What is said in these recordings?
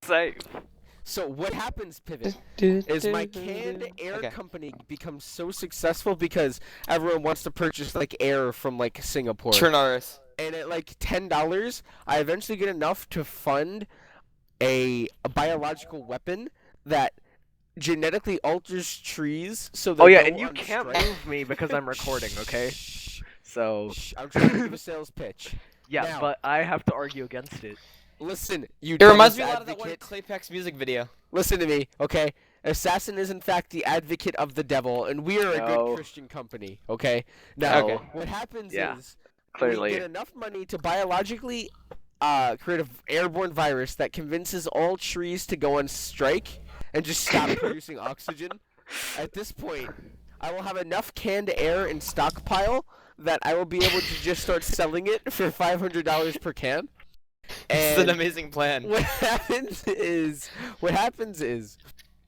Same. So what happens, Pivot, is my canned air company becomes so successful because everyone wants to purchase like air from like Singapore. Chernaris. And at like $10, I eventually get enough to fund a biological weapon that genetically alters trees so they Oh yeah, go and you on can't strike. move me because I'm recording, okay? So I'm trying to give a sales pitch. yeah, Now, but I have to argue against it. listen, you It reminds me a devil's lot of that one advocate. Claypex music video. Listen to me, okay? Assassin is in fact the advocate of the devil, and we are a No. good Christian company, okay? Now, Okay. what happens Yeah, is we clearly. get enough money to biologically create an airborne virus that convinces all trees to go on strike and just stop producing oxygen. At this point, I will have enough canned air in stockpile that I will be able to just start selling it for $500 per can. It's an amazing plan. What happens is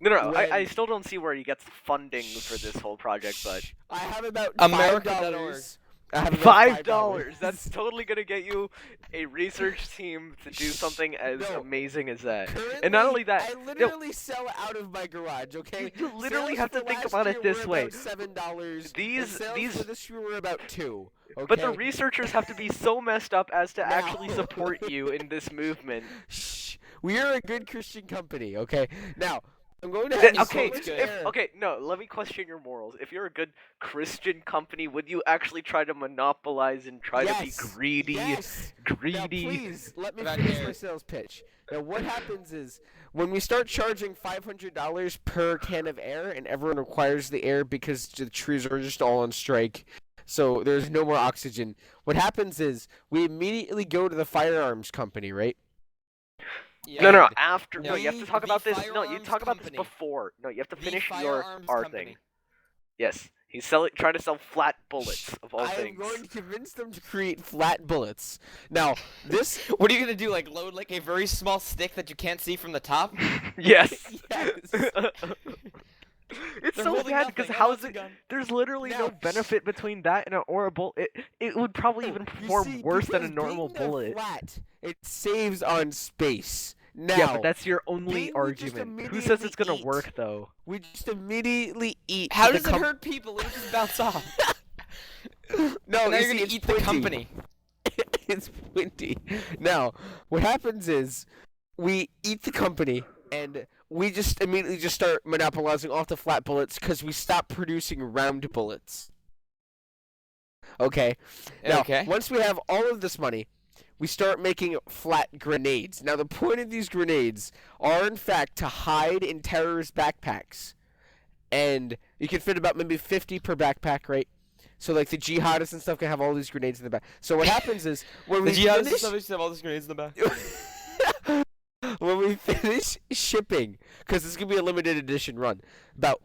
No, when- I still don't see where he gets funding for this whole project, but I have about America.org. $5. I have about $5. That's totally gonna get you a research team to do something as No. amazing as that. Currently, And not only that, I literally sell out of my garage. Okay, You literally Sales have to for think last about it year this were way. about $7. These- and sales for this year were about $2. Okay? but the researchers have to be so messed up as to Now- actually support you in this movement. Shh. We are a good Christian company. Okay. Now I'm going to have so Okay, much good. air. okay, no, let me question your morals. If you're a good Christian company, would you actually try to monopolize and try to be Yes. greedy? Yes. Greedy. Now, please let me About finish air. my sales pitch. Now, what happens is when we start charging $500 per can of air, and everyone requires the air because the trees are just all on strike, so there's no more oxygen. What happens is we immediately go to the firearms company, right? No, And after. No, No, you have to the talk about this. No, you firearms talk about this company. before. No, you have to The finish firearms our company. thing. Yes, he's trying to sell flat bullets of all I am things. going to convince them to create flat bullets. Now, this What are you gonna do? Like load like a very small stick that you can't see from the top? Yes. Yes. It's They're so holding bad because nothing. how Oh, is it's a it? gun. There's literally no Now- benefit between that and an aura bullet. It would probably even You perform see, worse than a because normal being bullet. Flat, it saves on space. Now, Yeah, but that's your only being we just argument. Who says it's gonna immediately work eat. though? we just immediately eat. How the does it hurt people? It would just bounce off. No, now you you're see, gonna it's eat pointy. the company. It's windy. Now, what happens is we eat the company and we just immediately just start monopolizing off the flat bullets because we stop producing round bullets. Okay. Now, Okay. once we have all of this money, we start making flat grenades. Now, the point of these grenades are, in fact, to hide in terrorist backpacks. And you can fit about maybe 50 per backpack, right? So, like, the jihadists and stuff can have all these grenades in the back. So, what happens is, when The we jihadists finish... always have all these grenades in the back. when we finish shipping, because this is going to be a limited edition run, about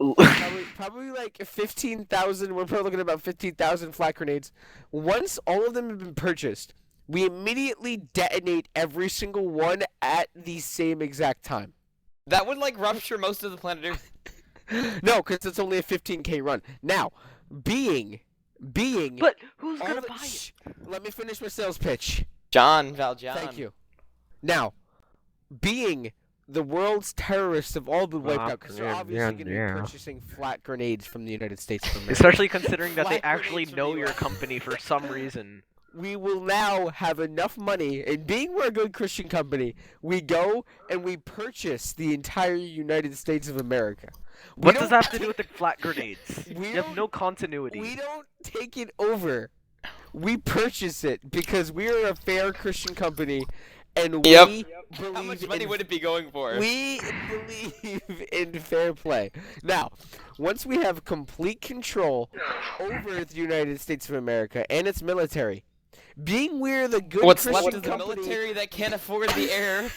probably like 15,000, we're probably looking at about 15,000 flat grenades. Once all of them have been purchased, we immediately detonate every single one at the same exact time. That would like rupture most of the planet Earth. No, because it's only a 15K run. Now, being... But who's all gonna the- buy it? Shh, let me finish my sales pitch. John. Thank you. Now, being the world's terrorists have all been wiped out because they're obviously going to be purchasing flat grenades from the United States of America. Especially considering that they Flat actually grenades from know the your US. company for some reason. We will now have enough money, and being we're a good Christian company, we go and we purchase the entire United States of America. We What does don't that have to do with the flat grenades? We You have don't- no continuity. We don't take it over. We purchase it because we are a fair Christian company, and Yep. we believe How much money in would it be going for? We believe in fair play. Now, once we have complete control over the United States of America and its military, being we're the good What's Christian left of the company, military that can't afford the air?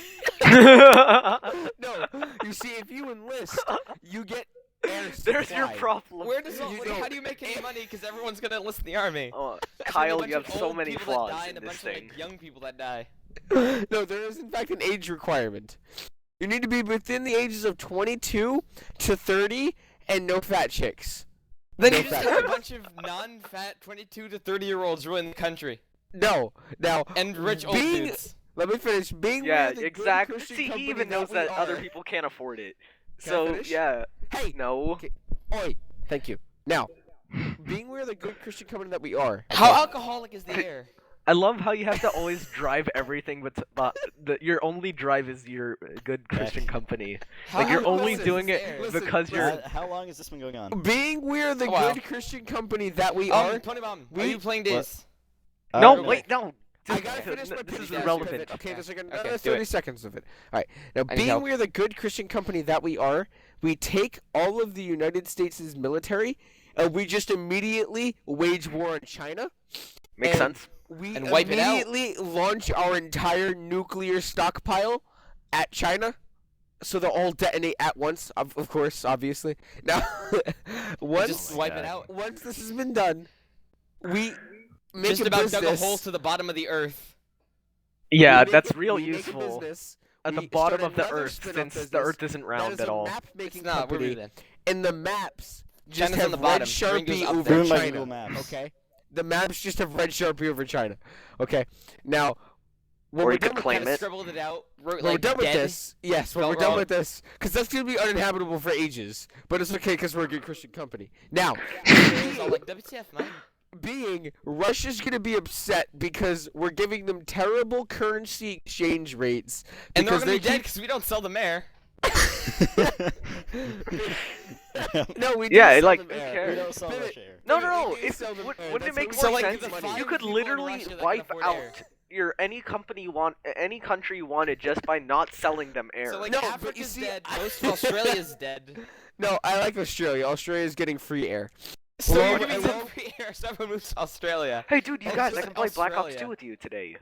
No, you see, if you enlist, you get air There's your supply. problem. Where does You how don't- do you make any money? Because everyone's gonna enlist in the army. Oh, There's Kyle, gonna be you a have bunch of so old many people that flaws die in and a this bunch of thing. like, young people that die. No, there is in fact an age requirement. You need to be within the ages of 22 to 30 and no fat chicks. Then No you just fat have a chicks. bunch of non-fat 22 to 30-year-olds ruin the country No, now and rich old being, dudes. Let me finish. Being Yeah, we're the exactly. good Christian See, he company even knows that we other are. people can't afford it. Can I So finish? yeah, Hey, no. okay. Oi, thank you. Now, being we're the good Christian company that we are. How okay, alcoholic is the air? I love how you have to always drive everything, but your only drive is your good Christian company. How Like you're Listen, only alcoholic doing is it the air? listen, because you're. How long has this been going on? Being we're the A while. good Christian company that we are. Tony Bomb, are we- you playing What? this? No, Real wait, quick. no. I Just- gotta finish my this pitch. is Yeah, irrelevant. pivot. Okay, there's like Okay, another do 30 it. seconds of it. All right. Now, need being help. we're the good Christian company that we are, we take all of the United States' military and we just immediately wage war on China. Makes And sense. We And wipe it out. immediately launch our entire nuclear stockpile at China. So they'll all detonate at once, of course, obviously. Now, once Just wipe it God. out. once this has been done, we make Just a about business. dug a hole to the bottom of the earth. Yeah, we make that's a- real we make a useful business, at the we bottom start of the another Earth, spin-off since the business Earth isn't that round is at a all. map-making It's not. We're company, moving. and the maps just China's have on the red bottom. Sharpie Ringo's up over there. Ruined by China. Google Maps. Okay, the maps just have red Sharpie over China. Okay, now when Or we're you could done with claim this- it. Scribbled it out. Wrote, when we're like, done with dead. this, yes, when Spelled we're done wrong. with this, because that's gonna be uninhabitable for ages. But it's okay because we're a good Christian company. Now, It's all like WTF, man. being Russia's gonna be upset because we're giving them terrible currency exchange rates And they're because gonna be they dead keep because we don't sell them air. no, we do Yeah, sell like, them who air. cares? We don't sell Pivot. Russia air. No, Pivot, no, no. we do If, sell them air. wouldn't it That's make what more we So, like, sense? the make five money. You could people in literally Russia that can wipe afford out air. any country you wanted just by not selling them air. So like No, but you Africa's see, dead, most of Australia's dead. No, I like Australia. Australia's getting free air. So Well, you're giving well- them free air, so everyone moves to Australia. Hey, dude, you Oh, guys, just I can play Black Ops Australia. 2 with you today.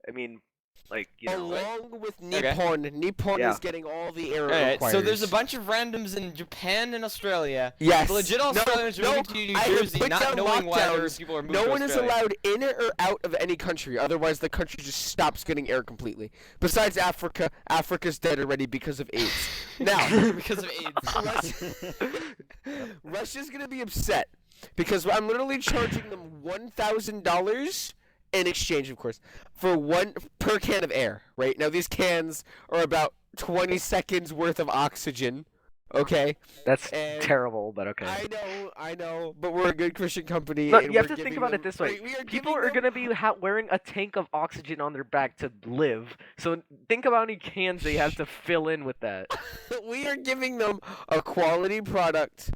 I mean, like, you know. Along with Okay. Nippon, Nippon Yeah. is getting all the air it Alright, requires. so there's a bunch of randoms in Japan and Australia. Yes. The legit No, Australians are no, moving to New I have Jersey, put not down knowing why other lockdowns. people are moving No to one is Australia. allowed in or out of any country, otherwise the country just stops getting air completely. Besides Africa, Africa's dead already because of AIDS. Now, because of AIDS. Russia's gonna be upset because I'm literally charging them $1,000 in exchange, of course, for one per can of air. Right now, these cans are about 20 seconds worth of oxygen. Okay, That's And- terrible, but okay. I know, but we're a good Christian company. Look, and you have we're to think giving about them- it this way. we are People giving are them- gonna be wearing a tank of oxygen on their back to live. So think about how many cans they have to fill in with that. we are giving them a quality product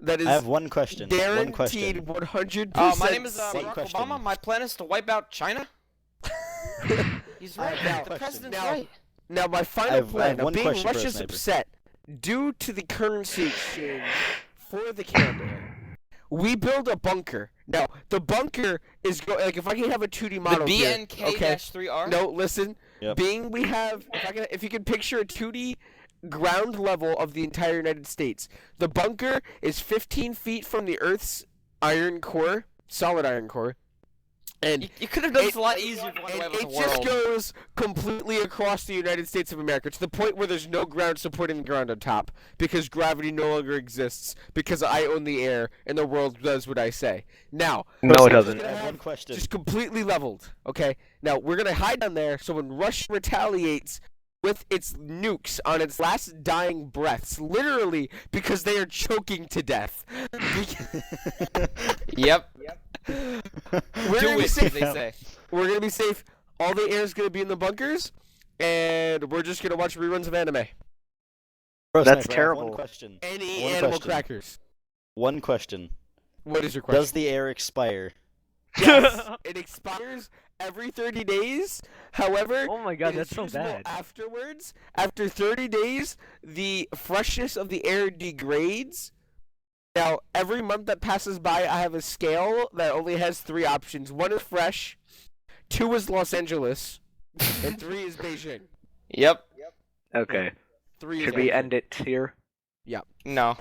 that is I have one question. One guaranteed question. 100%. My name is One Barack question. Obama. My plan is to wipe out China. He's right. Now- The president's now- right. Now, my final I have plan. Now, one being question for Russia's Sniper. upset due to the currency exchange for the Canada, we build a bunker. Now, the bunker is like if I can have a 2D The model here, okay? BNK-3R. No, listen. Yep. Being we have, if you can picture a 2D ground level of the entire United States, the bunker is 15 feet from the Earth's iron core, solid iron core, and You could have done It- this a lot easier if you wanted to and wipe out it the just world. goes completely across the United States of America to the point where there's no ground supporting the ground on top because gravity no longer exists because I own the air and the world does what I say. Now, No, it we're doesn't. gonna I have have one question. just completely leveled. Okay. Now we're gonna hide down there so when Russia retaliates with its nukes on its last dying breaths, literally because they are choking to death. Yep. We're Do gonna be it, safe. they say. We're gonna be safe. All the air is gonna be in the bunkers, and we're just gonna watch reruns of anime. Bro, That's Sniper, I have terrible. One question. Any One animal question. crackers. One question. What is your question? Does the air expire? Yes, it expires every 30 days. However, Oh my god, it is that's so usable bad. afterwards. After 30 days, the freshness of the air degrades. Now, every month that passes by, I have a scale that only has 3 options. 1 is fresh, 2 is Los Angeles, and 3 is Beijing. Yep. Okay. 3 is Should we Beijing. end it here? No.